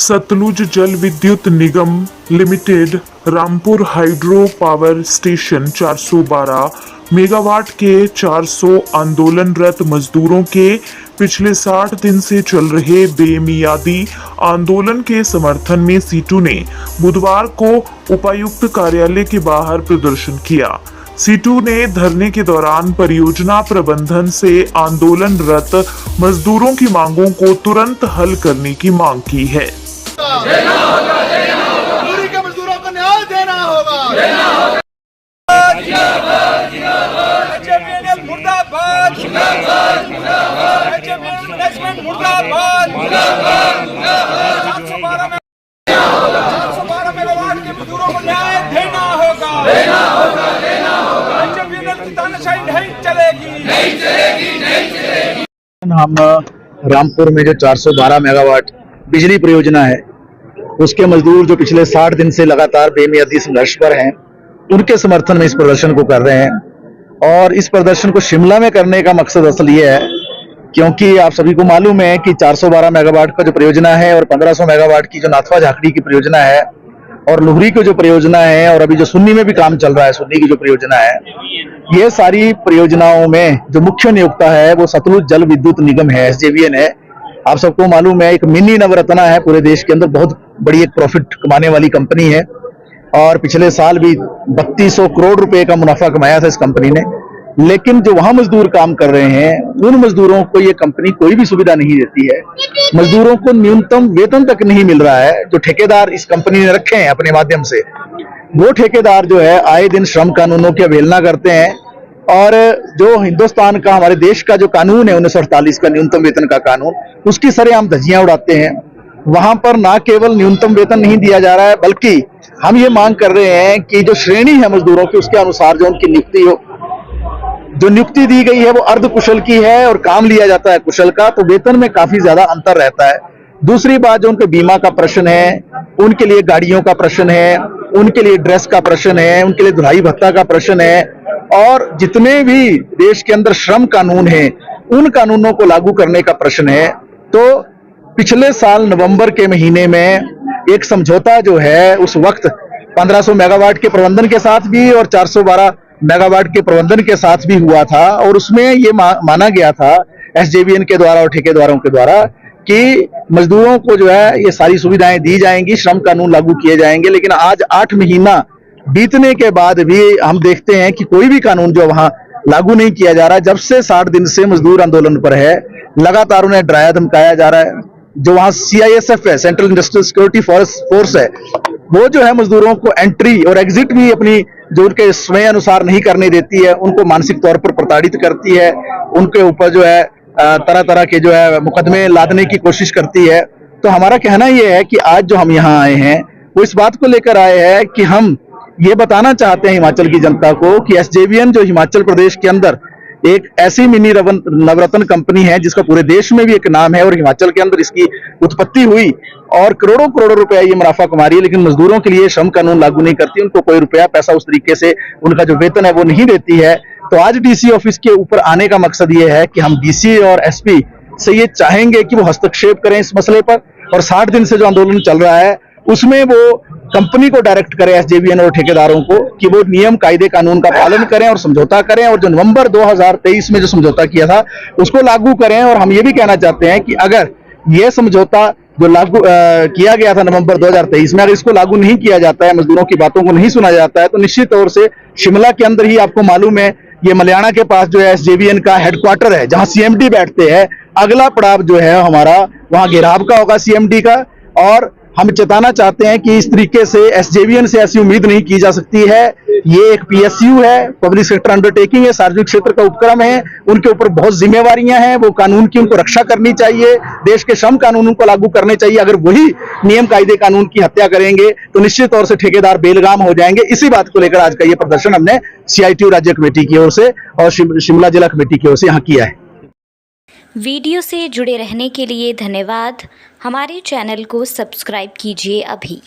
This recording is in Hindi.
Sutlej Jal Vidyut Nigam limited Rampur hydro power station 412 megawatt के 400 आंदोलनरत मजदूरों के पिछले 60 दिन से चल रहे बेमियादी आंदोलन के समर्थन में सीटू ने बुधवार को उपायुक्त कार्यालय के बाहर प्रदर्शन किया। सीटू ने धरने के दौरान परियोजना प्रबंधन से आंदोलनरत मजदूरों की मांगों को तुरंत हल करने की मांग की है। मजदूरी के मजदूरों को न्याय देना होगा। HFPNL मुर्दाबाद, HFPNL मैनेजमेंट मुर्दाबाद, 412 मेगावाट के मजदूरों को न्याय देना होगा। HFPNL की तानाशाही नहीं चलेगी। हम रामपुर में जो 412 मेगावाट बिजली परियोजना है उसके मजदूर जो पिछले 60 दिन से लगातार बेमियादी संघर्ष पर हैं, उनके समर्थन में इस प्रदर्शन को कर रहे हैं। और इस प्रदर्शन को शिमला में करने का मकसद असल ये है क्योंकि आप सभी को मालूम है कि 412 मेगावाट का जो परियोजना है और 1500 मेगावाट की जो नाथवा झाकड़ी की परियोजना है और लुहरी की जो परियोजना है और अभी जो सुन्नी में भी काम चल रहा है, सुन्नी की जो परियोजना है, ये सारी परियोजनाओं में जो मुख्य नियोक्ता है वो सतलुज जल विद्युत निगम है, SJVN है। आप सबको मालूम है एक मिनी नवरत्ना है, पूरे देश के अंदर बहुत बड़ी एक प्रॉफिट कमाने वाली कंपनी है और पिछले साल भी 3200 करोड़ रुपए का मुनाफा कमाया था इस कंपनी ने। लेकिन जो वहां मजदूर काम कर रहे हैं उन मजदूरों को ये कंपनी कोई भी सुविधा नहीं देती है। मजदूरों को न्यूनतम वेतन तक नहीं मिल रहा है। जो ठेकेदार इस कंपनी ने रखे हैं अपने माध्यम से, वो ठेकेदार जो है आए दिन श्रम कानूनों की अवहेलना करते हैं और जो हिंदुस्तान का, हमारे देश का जो कानून है 1948 का न्यूनतम वेतन का कानून, उसकी सरेआम धज्जियां उड़ाते हैं। वहां पर ना केवल न्यूनतम वेतन नहीं दिया जा रहा है बल्कि हम ये मांग कर रहे हैं कि जो श्रेणी है मजदूरों की उसके अनुसार जो उनकी नियुक्ति हो, जो नियुक्ति दी गई है वो अर्ध कुशल की है और काम लिया जाता है कुशल का, तो वेतन में काफी ज्यादा अंतर रहता है। दूसरी बात, जो उनके बीमा का प्रश्न है, उनके लिए गाड़ियों का प्रश्न है, उनके लिए ड्रेस का प्रश्न है, उनके लिए दुलाई भत्ता का प्रश्न है और जितने भी देश के अंदर श्रम कानून है उन कानूनों को लागू करने का प्रश्न है। तो पिछले साल नवंबर के महीने में एक समझौता जो है उस वक्त 1500 मेगावाट के प्रबंधन के साथ भी और 412 मेगावाट के प्रबंधन के साथ भी हुआ था और उसमें ये माना गया था SJVN के द्वारा और ठेकेदारों के द्वारा कि मजदूरों को जो है ये सारी सुविधाएं दी जाएंगी, श्रम कानून लागू किए जाएंगे। लेकिन आज 8 महीना बीतने के बाद भी हम देखते हैं कि कोई भी कानून जो वहां लागू नहीं किया जा रहा। जब से 60 दिन से मजदूर आंदोलन पर है, लगातार उन्हें डराया धमकाया जा रहा है। जो वहां CISF है, सेंट्रल इंडस्ट्रियल सिक्योरिटी फोर्स है, वो जो है मजदूरों को एंट्री और एग्जिट भी अपनी जो उनके समय अनुसार नहीं करने देती है, उनको मानसिक तौर पर प्रताड़ित करती है, उनके ऊपर जो है तरह तरह के जो है मुकदमे लादने की कोशिश करती है। तो हमारा कहना यह है कि आज जो हम यहाँ आए हैं वो इस बात को लेकर आए हैं कि हम ये बताना चाहते हैं हिमाचल की जनता को कि SJVN जो हिमाचल प्रदेश के अंदर एक ऐसी मिनी नवरत्न कंपनी है जिसका पूरे देश में भी एक नाम है और हिमाचल के अंदर इसकी उत्पत्ति हुई और करोड़ों करोड़ों रुपया ये मुनाफा कमा रही है, लेकिन मजदूरों के लिए श्रम कानून लागू नहीं करती, उनको कोई रुपया पैसा उस तरीके से उनका जो वेतन है वो नहीं देती है। तो आज DC ऑफिस के ऊपर आने का मकसद ये है कि हम DC और SP से ये चाहेंगे कि वो हस्तक्षेप करें इस मसले पर और 60 दिन से जो आंदोलन चल रहा है उसमें वो कंपनी को डायरेक्ट करें, SJVN और ठेकेदारों को, कि वो नियम कायदे कानून का पालन करें और समझौता करें और जो नवंबर 2023 में जो समझौता किया था उसको लागू करें। और हम ये भी कहना चाहते हैं कि अगर ये समझौता जो लागू किया गया था नवंबर 2023 में, अगर इसको लागू नहीं किया जाता है, मजदूरों की बातों को नहीं सुना जाता है, तो निश्चित तौर से शिमला के अंदर ही आपको मालूम है ये मलियाना के पास जो है SJVN का हेडक्वार्टर है जहां CMD बैठते हैं। अगला पड़ाव जो है हमारा वहां घेराव का होगा CMD का। और हम चेताना चाहते हैं कि इस तरीके से SJVN से ऐसी उम्मीद नहीं की जा सकती है। ये एक PSU है, पब्लिक सेक्टर अंडरटेकिंग है, सार्वजनिक क्षेत्र का उपक्रम है, उनके ऊपर बहुत जिम्मेवारियां हैं, वो कानून की उनको रक्षा करनी चाहिए, देश के श्रम कानूनों को लागू करने चाहिए। अगर वही नियम कायदे कानून की हत्या करेंगे तो निश्चित तौर से ठेकेदार बेलगाम हो जाएंगे। इसी बात को लेकर आज का ये प्रदर्शन हमने CITU राज्य कमेटी की ओर से और शिमला जिला कमेटी की ओर से यहाँ किया है। वीडियो से जुड़े रहने के लिए धन्यवाद। हमारे चैनल को सब्सक्राइब कीजिए अभी।